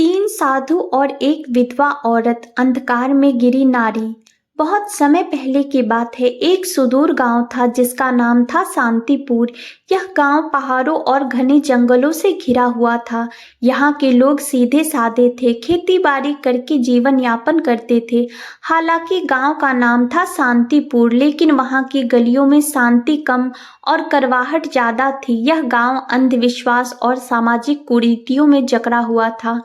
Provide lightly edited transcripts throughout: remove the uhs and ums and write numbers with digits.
तीन साधु और एक विधवा औरत, अंधकार में गिरी नारी। बहुत समय पहले की बात है। एक सुदूर गांव था जिसका नाम था शांतिपुर। यह गांव पहाड़ों और घने जंगलों से घिरा हुआ था। यहाँ के लोग सीधे साधे थे, खेती बाड़ी करके जीवन यापन करते थे। हालांकि गांव का नाम था शांतिपुर, लेकिन वहाँ की गलियों में शांति कम और करवाहट ज्यादा थी। यह गांव अंधविश्वास और सामाजिक कुरीतियों में जकड़ा हुआ था।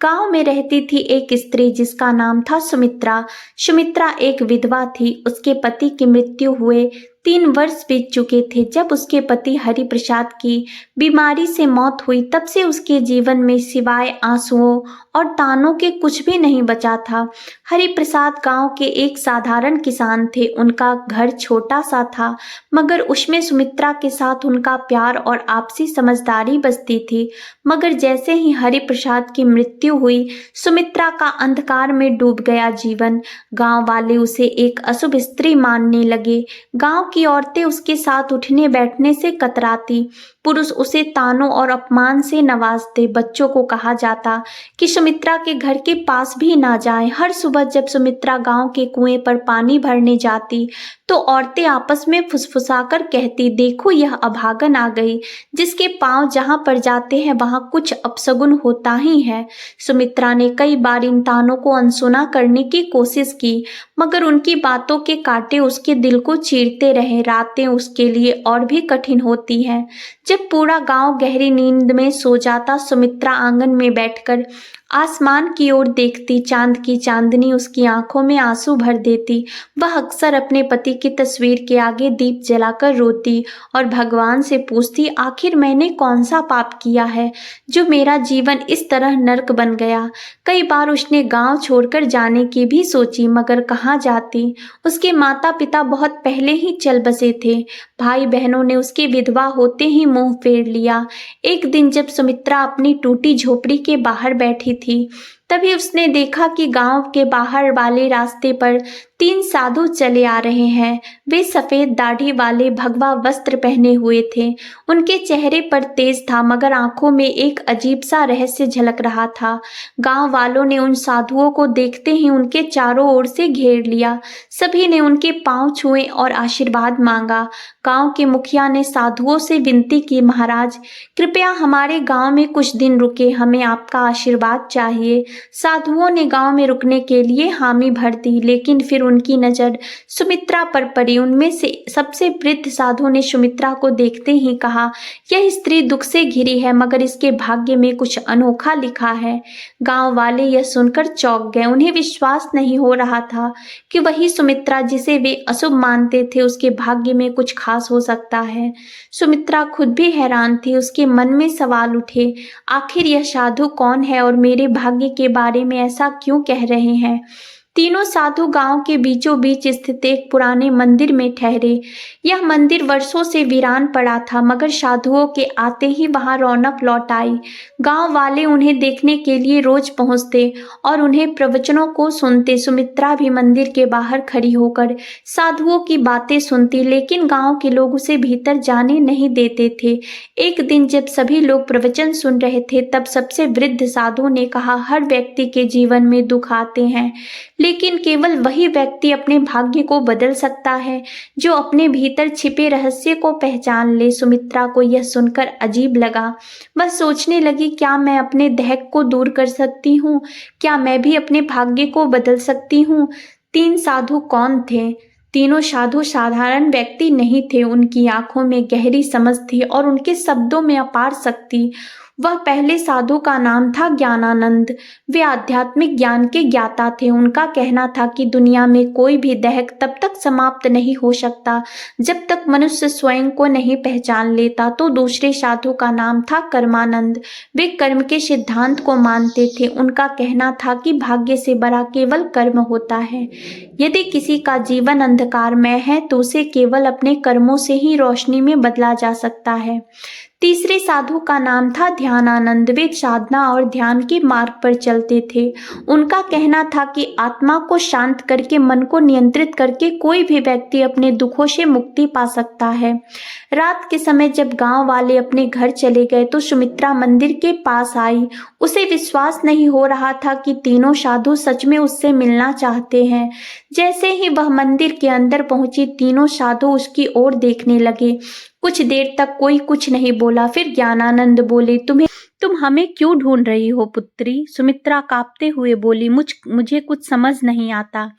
गांव में रहती थी एक स्त्री जिसका नाम था सुमित्रा। सुमित्रा एक विधवा थी। उसके पति की मृत्यु हुए 3 वर्ष बीत चुके थे। जब उसके पति हरिप्रसाद की बीमारी से मौत हुई, तब से उसके जीवन में सिवाय आंसुओं और तानों के कुछ भी नहीं बचा था। हरिप्रसाद गांव के एक साधारण किसान थे। उनका घर छोटा सा था, मगर उसमें सुमित्रा के साथ उनका प्यार और आपसी समझदारी बसती थी। मगर जैसे ही हरिप्रसाद की मृत्यु हुई, सुमित्रा का अंधकार में डूब गया जीवन। गांव वाले उसे एक अशुभ स्त्री मानने लगे। गांव की औरतें उसके साथ उठने बैठने से कतराती। पुरुष उसे तानों और अपमान से नवाजते। बच्चों को कहा जाता कि सुमित्रा के घर के पास भी ना जाएं। हर सुबह जब सुमित्रा गांव के कुएं पर पानी भरने जाती, तो औरतें आपस में फुसफुसाकर कहती, देखो यह अभागन आ गई, जिसके पांव जहां पर जाते हैं वहां कुछ अपशगुन होता ही है। सुमित्रा ने कई बार इन तानों को अनसुना करने की कोशिश की, मगर उनकी बातों के कांटे उसके दिल को चीरते रहे। रातें उसके लिए और भी कठिन होती हैं। जब पूरा गांव गहरी नींद में सो जाता, सुमित्रा आंगन में बैठकर आसमान की ओर देखती। चांद की चांदनी उसकी आंखों में आंसू भर देती। वह अक्सर अपने पति की तस्वीर के आगे दीप जलाकर रोती और भगवान से पूछती, आखिर मैंने कौन सा पाप किया है जो मेरा जीवन इस तरह नर्क बन गया। कई बार उसने गांव छोड़कर जाने की भी सोची, मगर कहाँ जाती। उसके माता पिता बहुत पहले ही चल बसे थे। भाई बहनों ने उसके विधवा होते ही मुंह फेर लिया। एक दिन जब सुमित्रा अपनी टूटी झोपड़ी के बाहर बैठी थी, तभी उसने देखा कि गांव के बाहर वाले रास्ते पर 3 साधु चले आ रहे हैं। वे सफेद दाढ़ी वाले भगवा वस्त्र पहने हुए थे। उनके चेहरे पर तेज था, मगर आंखों में एक अजीब सा रहस्य झलक रहा था। गांव वालों ने उन साधुओं को देखते ही उनके चारों ओर से घेर लिया। सभी ने उनके पांव छुए और आशीर्वाद मांगा। गांव के मुखिया ने साधुओं से विनती की, महाराज कृपया हमारे गांव में कुछ दिन रुके, हमें आपका आशीर्वाद चाहिए। साधुओं ने गांव में रुकने के लिए हामी भर दी, लेकिन फिर उनकी नजर सुमित्रा पर पड़ी। उनमें से सबसे वृद्ध साधु ने सुमित्रा को देखते ही कहा, यह स्त्री दुख से घिरी है, मगर इसके भाग्य में कुछ अनोखा लिखा है। गांव वाले यह सुनकर चौंक गए। उन्हें विश्वास नहीं हो रहा था कि वही सुमित्रा जिसे वे अशुभ मानते थे, उसके भाग्य में कुछ खास हो सकता है। सुमित्रा खुद भी हैरान थी। उसके मन में सवाल उठे, आखिर यह साधु कौन है और मेरे भाग्य के बारे में ऐसा क्यों कह रहे हैं। तीनों साधु गांव के बीचों बीच स्थित एक पुराने मंदिर में ठहरे। यह मंदिर वर्षों से वीरान पड़ा था, मगर साधुओं के आते ही वहां रौनक लौट आई। गांव वाले उन्हें देखने के लिए रोज पहुंचते और उन्हें प्रवचनों को सुनते। सुमित्रा भी मंदिर के बाहर खड़ी होकर साधुओं की बातें सुनती, लेकिन गांव के लोग उसे भीतर जाने नहीं देते थे। एक दिन जब सभी लोग प्रवचन सुन रहे थे, तब सबसे वृद्ध साधु ने कहा, हर व्यक्ति के जीवन में दुख आते हैं, लेकिन केवल वही व्यक्ति अपने भाग्य को बदल सकता है जो अपने भीतर छिपे रहस्य को पहचान ले। सुमित्रा को यह सुनकर अजीब लगा। वह सोचने लगी, क्या मैं अपने दहक को दूर कर सकती हूँ? क्या मैं भी अपने भाग्य को बदल सकती हूँ? 3 साधु कौन थे? तीनों साधु साधारण व्यक्ति नहीं थे। उनकी आंखों में गहरी समझ थी और उनके शब्दों में अपार शक्ति। वह पहले साधु का नाम था ज्ञानानंद। वे आध्यात्मिक ज्ञान के ज्ञाता थे। उनका कहना था कि दुनिया में कोई भी दहक तब तक समाप्त नहीं हो सकता जब तक मनुष्य स्वयं को नहीं पहचान लेता। तो दूसरे साधु का नाम था कर्मानंद। वे कर्म के सिद्धांत को मानते थे। उनका कहना था कि भाग्य से बड़ा केवल कर्म होता है। यदि किसी का जीवन अंधकारमय है, तो उसे केवल अपने कर्मों से ही रोशनी में बदला जा सकता है। तीसरे साधु का नाम था ध्यानानंद। वे साधना और ध्यान के मार्ग पर चलते थे। उनका कहना था कि आत्मा को शांत करके, मन को नियंत्रित करके कोई भी व्यक्ति अपने दुखों से मुक्ति पा सकता है। रात के समय जब गांव वाले अपने घर चले गए तो सुमित्रा मंदिर के पास आई। उसे विश्वास नहीं हो रहा था कि तीनों साधु सच में उससे मिलना चाहते हैं। जैसे ही वह मंदिर के अंदर पहुंची, तीनों साधु उसकी ओर देखने लगे। कुछ देर तक कोई कुछ नहीं बोला। फिर ज्ञानानंद बोले, तुम हमें क्यों ढूंढ रही हो पुत्री? सुमित्रा कांपते हुए बोली, मुझे कुछ समझ नहीं आता।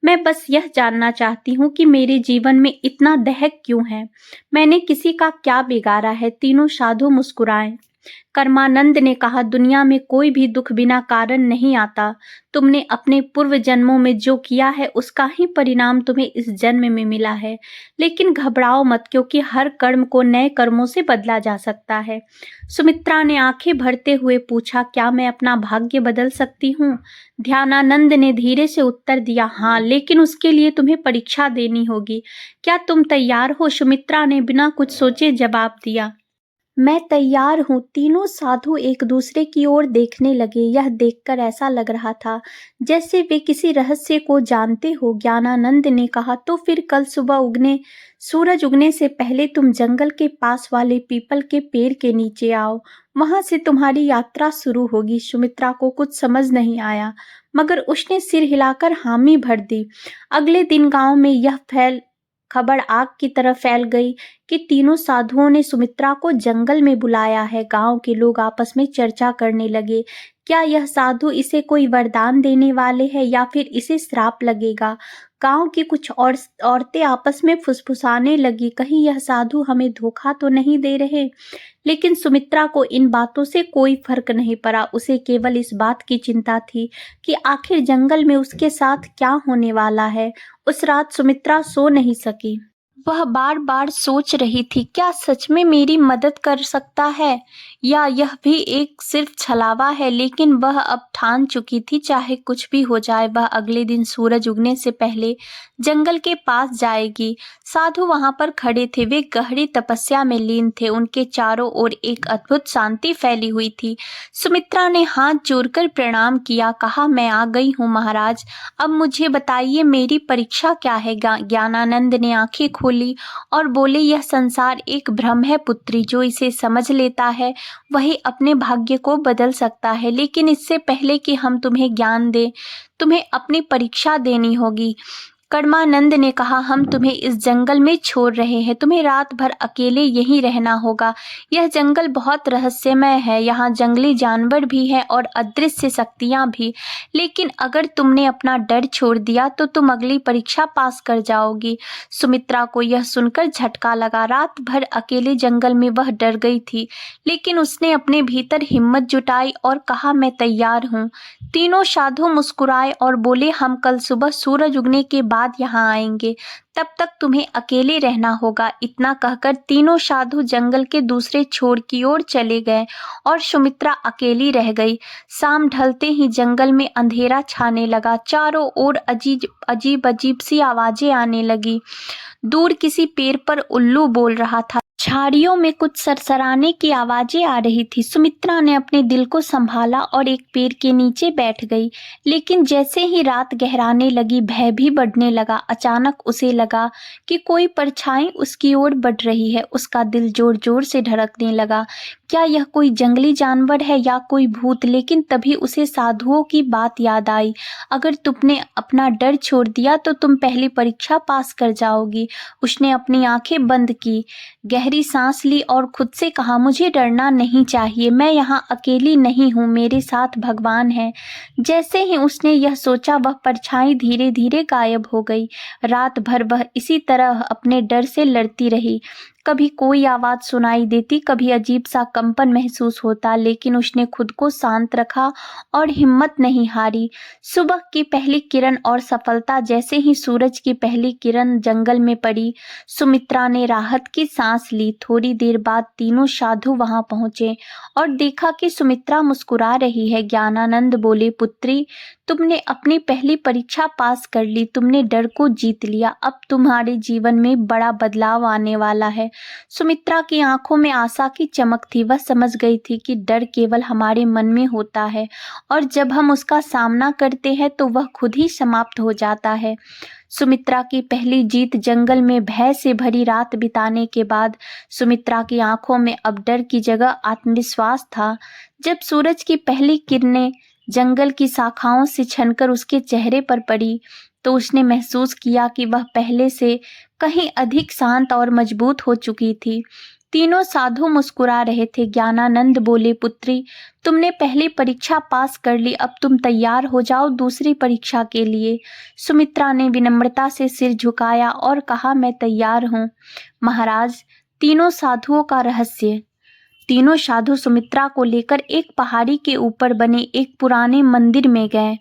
मैं बस यह जानना चाहती हूँ कि मेरे जीवन में इतना दहक क्यों है। मैंने किसी का क्या बिगाड़ा है? तीनों साधु मुस्कुराए। कर्मानंद ने कहा, दुनिया में कोई भी दुख बिना कारण नहीं आता। तुमने अपने पूर्व जन्मों में जो किया है उसका ही परिणाम तुम्हें इस जन्म में मिला है। लेकिन घबराओ मत, क्योंकि हर कर्म को नए कर्मों से बदला जा सकता है। सुमित्रा ने आंखें भरते हुए पूछा, क्या मैं अपना भाग्य बदल सकती हूँ? ध्यानानंद ने धीरे से उत्तर दिया, हाँ, लेकिन उसके लिए तुम्हें परीक्षा देनी होगी। क्या तुम तैयार हो? सुमित्रा ने बिना कुछ सोचे जवाब दिया, मैं तैयार हूँ। तीनों साधु एक दूसरे की ओर देखने लगे। यह देखकर ऐसा लग रहा था जैसे वे किसी रहस्य को जानते हो। ज्ञानानंद ने कहा, तो फिर कल सुबह सूरज उगने से पहले तुम जंगल के पास वाले पीपल के पेड़ के नीचे आओ। वहां से तुम्हारी यात्रा शुरू होगी। सुमित्रा को कुछ समझ नहीं आया, मगर उसने सिर हिलाकर हामी भर दी। अगले दिन गांव में यह खबर आग की तरह फैल गई कि तीनों साधुओं ने सुमित्रा को जंगल में बुलाया है। गांव के लोग आपस में चर्चा करने लगे, क्या यह साधु इसे कोई वरदान देने वाले हैं या फिर इसे श्राप लगेगा। गांव की कुछ औरतें आपस में फुसफुसाने लगी, कहीं यह साधु हमें धोखा तो नहीं दे रहे। लेकिन सुमित्रा को इन बातों से कोई फर्क नहीं पड़ा। उसे केवल इस बात की चिंता थी कि आखिर जंगल में उसके साथ क्या होने वाला है। उस रात सुमित्रा सो नहीं सकी। वह बार बार सोच रही थी, क्या सच में मेरी मदद कर सकता है या यह भी एक सिर्फ छलावा है। लेकिन वह अब ठान चुकी थी, चाहे कुछ भी हो जाए, वह अगले दिन सूरज उगने से पहले जंगल के पास जाएगी। साधु वहां पर खड़े थे। वे गहरी तपस्या में लीन थे। उनके चारों ओर एक अद्भुत शांति फैली हुई थी। सुमित्रा ने हाथ जोड़कर प्रणाम किया, कहा, मैं आ गई हूँ महाराज। अब मुझे बताइए, मेरी परीक्षा क्या है? ज्ञानानंद ने आंखें खोली और बोले, यह संसार एक भ्रम है पुत्री। जो इसे समझ लेता है वही अपने भाग्य को बदल सकता है। लेकिन इससे पहले कि हम तुम्हें ज्ञान दें, तुम्हें अपनी परीक्षा देनी होगी। कर्मानंद ने कहा, हम तुम्हें इस जंगल में छोड़ रहे हैं। तुम्हें रात भर अकेले यहीं रहना होगा। यह जंगल बहुत रहस्यमय है। यहाँ जंगली जानवर भी हैं और अदृश्य शक्तियाँ भी। लेकिन अगर तुमने अपना डर छोड़ दिया तो तुम अगली परीक्षा पास कर जाओगी। सुमित्रा को यह सुनकर झटका लगा। रात भर अकेले जंगल में वह डर गई थी, लेकिन उसने अपने भीतर हिम्मत जुटाई और कहा, मैं तैयार हूँ। तीनों साधु मुस्कुराए और बोले, हम कल सुबह सूरज उगने के बाद यहाँ आएंगे। तब तक तुम्हें अकेले रहना होगा। इतना कहकर तीनों साधु जंगल के दूसरे छोर की ओर चले गए और सुमित्रा अकेली रह गई। शाम ढलते ही जंगल में अंधेरा छाने लगा। चारों ओर अजीब अजीब सी आवाजें आने लगी। दूर किसी पेड़ पर उल्लू बोल रहा था। झाड़ियों में कुछ सरसराने की आवाजें आ रही थी। सुमित्रा ने अपने दिल को संभाला और एक पेड़ के नीचे बैठ गई। लेकिन जैसे ही रात गहराने लगी, भय भी बढ़ने लगा। अचानक उसे लगा कि कोई परछाई उसकी ओर बढ़ रही है। उसका दिल जोर जोर से धड़कने लगा। क्या यह कोई जंगली जानवर है या कोई भूत? लेकिन तभी उसे साधुओं की बात याद आई, अगर तुमने अपना डर छोड़ दिया तो तुम पहली परीक्षा पास कर जाओगी। उसने अपनी आंखें बंद की, गहरी सांस ली और खुद से कहा, मुझे डरना नहीं चाहिए। मैं यहाँ अकेली नहीं हूँ, मेरे साथ भगवान है। जैसे ही उसने यह सोचा, वह परछाई धीरे धीरे गायब हो गई। रात भर वह इसी तरह अपने डर से लड़ती रही। कभी कोई आवाज सुनाई देती, कभी अजीब सा कंपन महसूस होता, लेकिन उसने खुद को शांत रखा और हिम्मत नहीं हारी। सुबह की पहली किरण और सफलता। जैसे ही सूरज की पहली किरण जंगल में पड़ी, सुमित्रा ने राहत की सांस ली। थोड़ी देर बाद तीनों साधु वहां पहुंचे और देखा कि सुमित्रा मुस्कुरा रही है। ज्ञानानंद बोले, पुत्री, तुमने अपनी पहली परीक्षा पास कर ली। तुमने डर को जीत लिया। अब तुम्हारे जीवन में बड़ा बदलाव आने वाला है। सुमित्रा की आंखों में आशा की चमक थी। वह समझ गई थी कि डर केवल हमारे मन में होता है और जब हम उसका सामना करते हैं तो वह खुद ही समाप्त हो जाता है। सुमित्रा की पहली जीत जंगल में भय से भरी रात बिताने के बाद सुमित्रा की आंखों में अब डर की जगह आत्मविश्वास था। जब सूरज की पहली किरणें जंगल की शाखाओं से छनकर उसके चेहरे पर पड़ी तो उसने महसूस किया कि वह पहले से कहीं अधिक शांत और मजबूत हो चुकी थी। तीनों साधु मुस्कुरा रहे थे। ज्ञानानंद बोले, पुत्री, तुमने पहली परीक्षा पास कर ली, अब तुम तैयार हो जाओ दूसरी परीक्षा के लिए। सुमित्रा ने विनम्रता से सिर झुकाया और कहा, मैं तैयार हूँ महाराज। तीनों साधुओं का रहस्य। तीनों साधु सुमित्रा को लेकर एक पहाड़ी के ऊपर बने एक पुराने मंदिर में गए।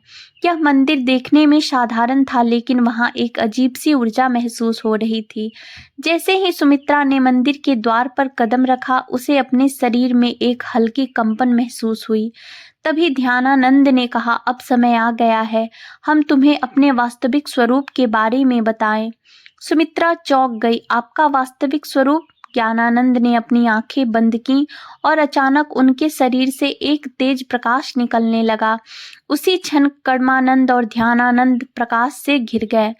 यह मंदिर देखने में साधारण था लेकिन वहां एक अजीब सी ऊर्जा महसूस हो रही थी। जैसे ही सुमित्रा ने मंदिर के द्वार पर कदम रखा उसे अपने शरीर में एक हल्की कंपन महसूस हुई। तभी ध्यानानंद ने कहा, अब समय आ गया है, हम तुम्हें अपने वास्तविक स्वरूप के बारे में बताएं। सुमित्रा चौंक गई। आपका वास्तविक स्वरूप? ज्ञानानंद ने अपनी आंखें बंद की और अचानक उनके शरीर से एक तेज प्रकाश निकलने लगा। उसी क्षण कर्मानंद और ध्यानानंद प्रकाश से घिर गए।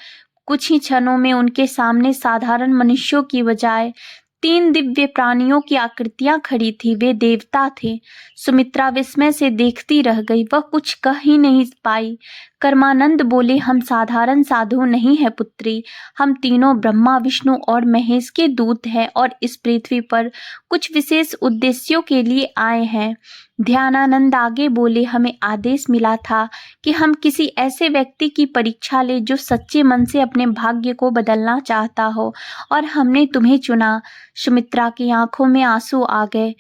कुछ ही क्षणों में उनके सामने साधारण मनुष्यों की बजाय 3 दिव्य प्राणियों की आकृतियां खड़ी थी। वे देवता थे। सुमित्रा विस्मय से देखती रह गई। वह कुछ कह ही नहीं पाई। कर्मानंद बोले, हम साधारण साधु नहीं है पुत्री, हम तीनों ब्रह्मा, विष्णु और महेश के दूत हैं और इस पृथ्वी पर कुछ विशेष उद्देश्यों के लिए आए हैं। ध्यानानंद आगे बोले, हमें आदेश मिला था कि हम किसी ऐसे व्यक्ति की परीक्षा ले जो सच्चे मन से अपने भाग्य को बदलना चाहता हो और हमने तुम्हें चुना। सुमित्रा की आंखों में आंसू आ गए।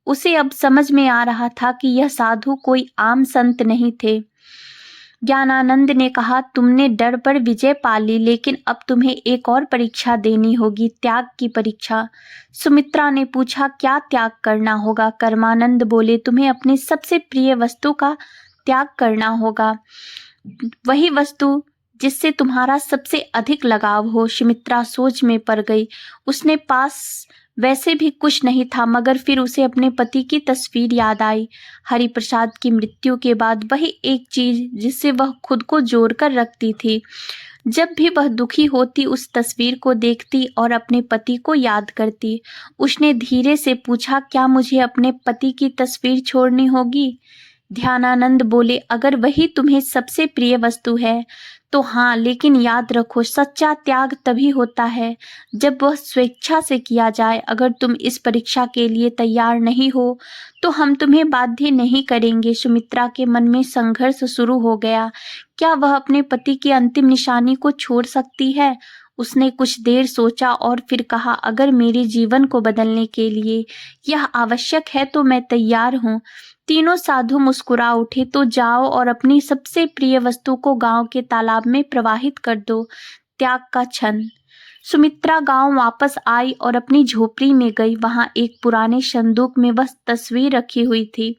उसे अब समझ में आ रहा था कि यह साधु कोई आम संत नहीं थे। ज्ञानानंद ने कहा, तुमने डर पर विजय पा ली लेकिन अब तुम्हें एक और परीक्षा देनी होगी, त्याग की परीक्षा। सुमित्रा ने पूछा, क्या त्याग करना होगा? कर्मानंद बोले, तुम्हें अपनी सबसे प्रिय वस्तु का त्याग करना होगा, वही वस्तु जिससे तुम्हारा सबसे अधिक लगाव हो। सुमित्रा सोच में पड़ गई। उसने पास वैसे भी कुछ नहीं था मगर फिर उसे अपने पति की तस्वीर याद आई। हरिप्रसाद की मृत्यु के बाद वही एक चीज जिससे वह खुद को जोड़ कर रखती थी। जब भी वह दुखी होती उस तस्वीर को देखती और अपने पति को याद करती। उसने धीरे से पूछा, क्या मुझे अपने पति की तस्वीर छोड़नी होगी? ध्यानानंद बोले, अगर वही तुम्हें सबसे प्रिय वस्तु है तो हाँ, लेकिन याद रखो, सच्चा त्याग तभी होता है जब वह स्वेच्छा से किया जाए। अगर तुम इस परीक्षा के लिए तैयार नहीं हो तो हम तुम्हें बाध्य नहीं करेंगे। सुमित्रा के मन में संघर्ष शुरू हो गया। क्या वह अपने पति की अंतिम निशानी को छोड़ सकती है? उसने कुछ देर सोचा और फिर कहा, अगर मेरे जीवन को बदलने के लिए यह आवश्यक है तो मैं तैयार हूँ। तीनों साधु मुस्कुरा उठे, तो जाओ और अपनी सबसे प्रिय वस्तु को गांव के तालाब में प्रवाहित कर दो। त्याग का क्षण। सुमित्रा गांव वापस आई और अपनी झोपड़ी में गई। वहां एक पुराने संदूक में वह तस्वीर रखी हुई थी।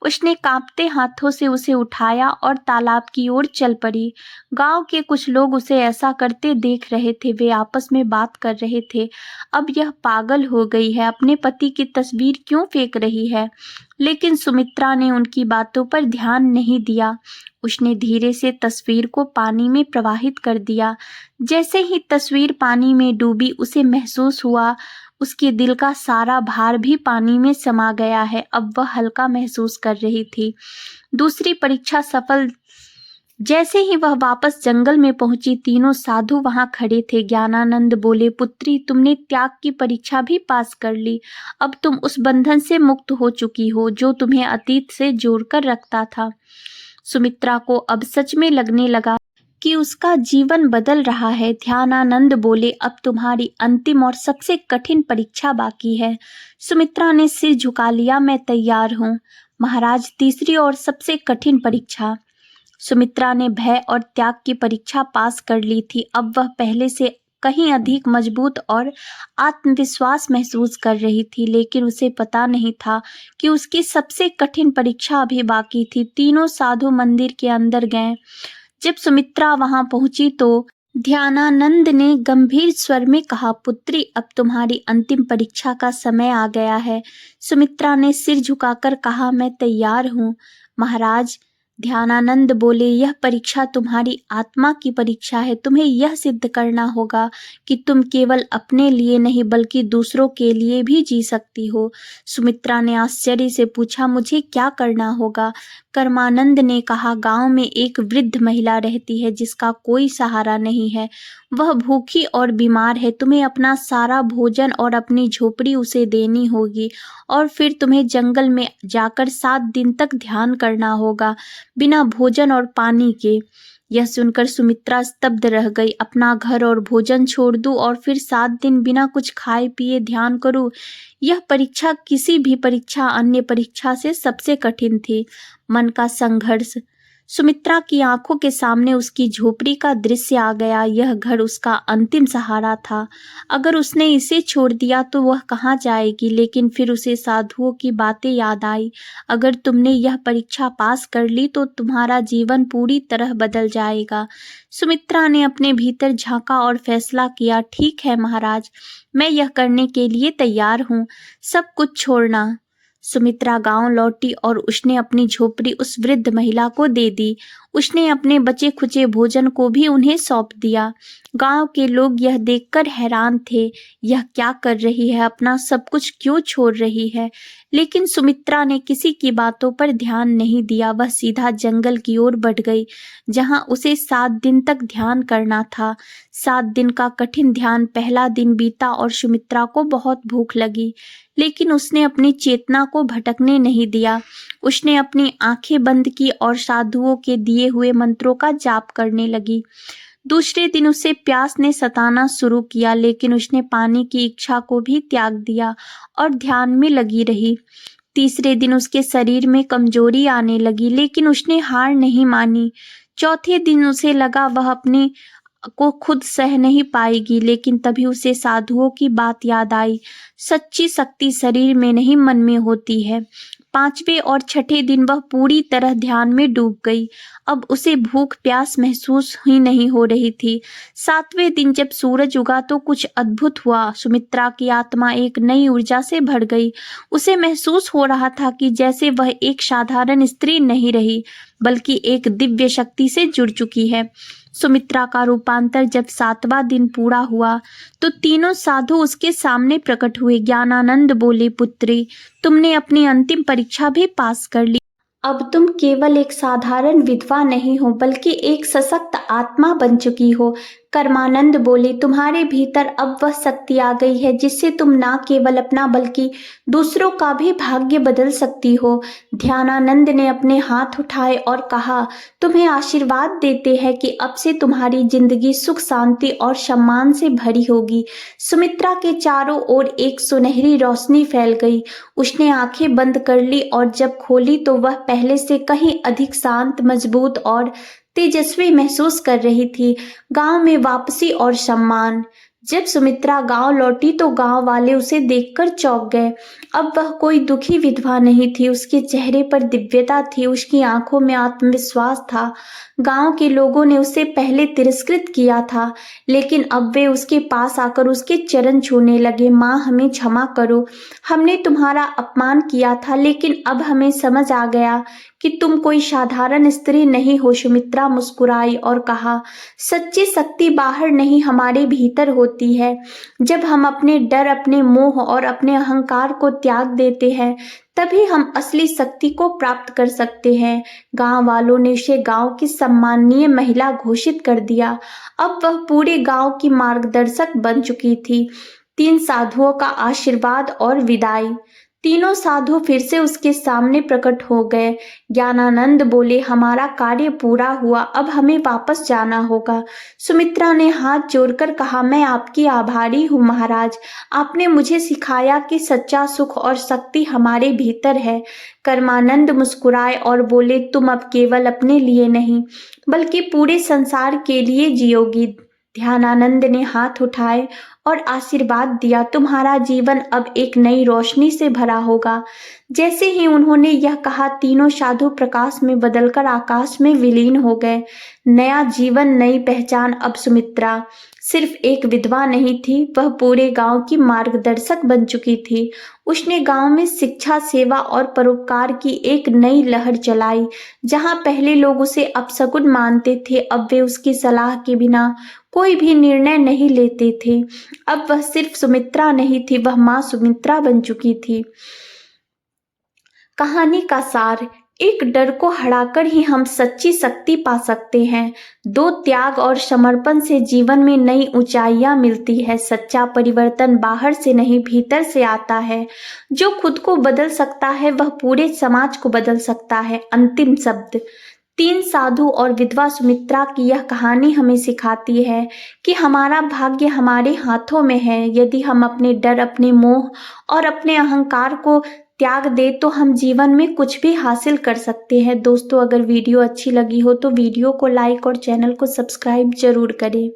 उसने कांपते हाथों से उसे उठाया और तालाब की ओर चल पड़ी। गांव के कुछ लोग उसे ऐसा करते देख रहे थे। वे आपस में बात कर रहे थे, अब यह पागल हो गई है, अपने पति की तस्वीर क्यों फेंक रही है? लेकिन सुमित्रा ने उनकी बातों पर ध्यान नहीं दिया। उसने धीरे से तस्वीर को पानी में प्रवाहित कर दिया। जैसे ही तस्वीर पानी में डूबी उसे महसूस हुआ उसके दिल का सारा भार भी पानी में समा गया है। अब वह हल्का महसूस कर रही थी। दूसरी परीक्षा सफल। जैसे ही वह वापस जंगल में पहुंची तीनों साधु वहां खड़े थे। ज्ञानानंद बोले, पुत्री, तुमने त्याग की परीक्षा भी पास कर ली। अब तुम उस बंधन से मुक्त हो चुकी हो जो तुम्हें अतीत से जोड़कर रखता था। सुमित्रा को अब सच में लगने लगा कि उसका जीवन बदल रहा है। ध्यानानंद बोले, अब तुम्हारी अंतिम और सबसे कठिन परीक्षा बाकी है। सुमित्रा ने सिर झुका लिया, मैं तैयार हूँ महाराज। तीसरी और सबसे कठिन परीक्षा। सुमित्रा ने भय और त्याग की परीक्षा पास कर ली थी। अब वह पहले से कहीं अधिक मजबूत और आत्मविश्वास महसूस कर रही थी, लेकिन उसे पता नहीं था कि उसकी सबसे कठिन परीक्षा अभी बाकी थी। तीनों साधु मंदिर के अंदर गए। जब सुमित्रा वहां पहुंची तो ध्यानानंद ने गंभीर स्वर में कहा, पुत्री, अब तुम्हारी अंतिम परीक्षा का समय आ गया है। सुमित्रा ने सिर झुकाकर कहा, मैं तैयार हूँ महाराज। ध्यानानंद बोले, यह परीक्षा तुम्हारी आत्मा की परीक्षा है। तुम्हें यह सिद्ध करना होगा कि तुम केवल अपने लिए नहीं बल्कि दूसरों के लिए भी जी सकती हो। सुमित्रा ने आश्चर्य से पूछा, मुझे क्या करना होगा? कर्मानंद ने कहा, गांव में एक वृद्ध महिला रहती है जिसका कोई सहारा नहीं है। वह भूखी और बीमार है। तुम्हें अपना सारा भोजन और अपनी झोपड़ी उसे देनी होगी और फिर तुम्हें जंगल में जाकर 7 दिन तक ध्यान करना होगा, बिना भोजन और पानी के। यह सुनकर सुमित्रा स्तब्ध रह गई। अपना घर और भोजन छोड़ दूं और फिर 7 दिन बिना कुछ खाए पिए ध्यान करूं? यह परीक्षा किसी भी परीक्षा अन्य परीक्षा से सबसे कठिन थी। मन का संघर्ष। सुमित्रा की आंखों के सामने उसकी झोपड़ी का दृश्य आ गया। यह घर उसका अंतिम सहारा था। अगर उसने इसे छोड़ दिया तो वह कहाँ जाएगी? लेकिन फिर उसे साधुओं की बातें याद आई। अगर तुमने यह परीक्षा पास कर ली तो तुम्हारा जीवन पूरी तरह बदल जाएगा। सुमित्रा ने अपने भीतर झांका और फैसला किया, ठीक है महाराज, मैं यह करने के लिए तैयार हूँ। सब कुछ छोड़ना। सुमित्रा गांव लौटी और उसने अपनी झोपड़ी उस वृद्ध महिला को दे दी। उसने अपने बचे खुचे भोजन को भी उन्हें सौंप दिया। गांव के लोग यह देखकर हैरान थे। यह क्या कर रही है? अपना सब कुछ क्यों छोड़ रही है? लेकिन सुमित्रा ने किसी की बातों पर ध्यान नहीं दिया। वह सीधा जंगल की ओर बढ़ गई, जहां उसे 7 दिन तक ध्यान करना था। 7 दिन का कठिन ध्यान। पहला दिन बीता और सुमित्रा को बहुत भूख लगी, लेकिन उसने अपनी चेतना को भटकने नहीं दिया। उसने अपनी आंखें बंद की और साधुओं के दिए हुए मंत्रों का जाप करने लगी। दूसरे दिन उसे प्यास ने सताना शुरू किया, लेकिन उसने पानी की इच्छा को भी त्याग दिया और ध्यान में लगी रही। तीसरे दिन उसके शरीर में कमजोरी आने लगी, लेकिन उसने हार नहीं मानी। चौथे दिन उसे लगा वह अपने को खुद सह नहीं पाएगी, लेकिन तभी उसे साधुओं की बात याद आई। सच्ची शक्ति शरीर में नहीं मन में होती है। 5वें और 6ठे दिन वह पूरी तरह ध्यान में डूब गई। अब उसे भूख प्यास महसूस ही नहीं हो रही थी। 7वें दिन जब सूरज उगा तो कुछ अद्भुत हुआ। सुमित्रा की आत्मा एक नई ऊर्जा से भर गई। उसे महसूस हो रहा था कि जैसे वह एक साधारण स्त्री नहीं रही, बल्कि एक दिव्य शक्ति से जुड़ चुकी है। सुमित्रा का रूपांतर जब 7वां दिन पूरा हुआ तो तीनों साधु उसके सामने प्रकट हुए। ज्ञानानंद बोले, पुत्री, तुमने अपनी अंतिम परीक्षा भी पास कर ली। अब तुम केवल एक साधारण विधवा नहीं हो बल्कि एक सशक्त आत्मा बन चुकी हो। कर्मानंद बोले, तुम्हारे भीतर अब वह शक्ति आ गई है जिससे तुम ना केवल अपना बल्कि दूसरों का भी भाग्य बदल सकती हो। ध्यानानंद ने अपने हाथ उठाए और कहा, तुम्हें आशीर्वाद देते हैं कि अब से तुम्हारी जिंदगी सुख शांति और सम्मान से भरी होगी। सुमित्रा के चारों ओर एक सुनहरी रोशनी फैल गई। उसने आंखें बंद कर ली और जब खोली तो वह पहले से कहीं अधिक शांत, मजबूत और तेजस्वी महसूस कर रही थी। गांव में वापसी और सम्मान। जब सुमित्रा गांव लौटी तो गांव वाले उसे देखकर चौंक गए। अब वह कोई दुखी विधवा नहीं थी। उसके चेहरे पर दिव्यता थी, उसकी आंखों में आत्मविश्वास था। गांव के लोगों ने उसे पहले तिरस्कृत किया था, लेकिन अब वे उसके पास आकर उसके चरण छूने लगे। माँ, हमें क्षमा करो, हमने तुम्हारा अपमान किया था, लेकिन अब हमें समझ आ गया कि तुम कोई साधारण स्त्री नहीं हो। सुमित्रा मुस्कुराई और कहा, सच्ची शक्ति बाहर नहीं हमारे भीतर होती है। जब हम अपने डर, अपने मोह और अपने अहंकार को त्याग देते हैं तभी हम असली शक्ति को प्राप्त कर सकते हैं। गांव वालों ने उसे गांव की सम्माननीय महिला घोषित कर दिया। अब वह पूरे गांव की मार्गदर्शक बन चुकी थी। 3 साधुओं का आशीर्वाद और विदाई। तीनों साधु फिर से उसके सामने प्रकट हो गए। ज्ञानानंद बोले, हमारा कार्य पूरा हुआ, अब हमें वापस जाना होगा। सुमित्रा ने हाथ जोड़कर कहा, मैं आपकी आभारी हूँ महाराज। आपने मुझे सिखाया कि सच्चा सुख और शक्ति हमारे भीतर है। कर्मानंद मुस्कुराए और बोले, तुम अब केवल अपने लिए नहीं बल्कि पूरे संसार के लिए जियोगी। ध्यानानंद ने हाथ उठाए और आशीर्वाद दिया, तुम्हारा जीवन अब एक नई रोशनी से भरा होगा। जैसे ही उन्होंने यह कहा, तीनों साधु प्रकाश में बदलकर आकाश में विलीन हो गए। नया जीवन, नई पहचान। अब सुमित्रा सिर्फ एक विधवा नहीं थी, वह पूरे गांव की मार्गदर्शक बन चुकी थी। उसने गांव में शिक्षा, सेवा और परोपकार की एक नई लहर चलाई। जहां पहले लोग उसे अपशकुन मानते थे, अब वे उसकी सलाह के बिना कोई भी निर्णय नहीं लेते थे। अब वह सिर्फ सुमित्रा नहीं थी, वह माँ सुमित्रा बन चुकी थी। कहानी का सार: एक डर को हराकर ही हम सच्ची शक्ति पा सकते हैं। दो त्याग और समर्पण से जीवन में नई ऊंचाइयां मिलती है। सच्चा परिवर्तन बाहर से नहीं, भीतर से आता है। जो खुद को बदल सकता है वह पूरे समाज को बदल सकता है। अंतिम शब्द: तीन साधु और विधवा सुमित्रा की यह कहानी हमें सिखाती है कि हमारा भाग्य हमारे हाथों में है। यदि हम अपने डर, अपने मोह और अपने अहंकार को त्याग दे तो हम जीवन में कुछ भी हासिल कर सकते हैं। दोस्तों, अगर वीडियो अच्छी लगी हो तो वीडियो को लाइक और चैनल को सब्सक्राइब जरूर करें।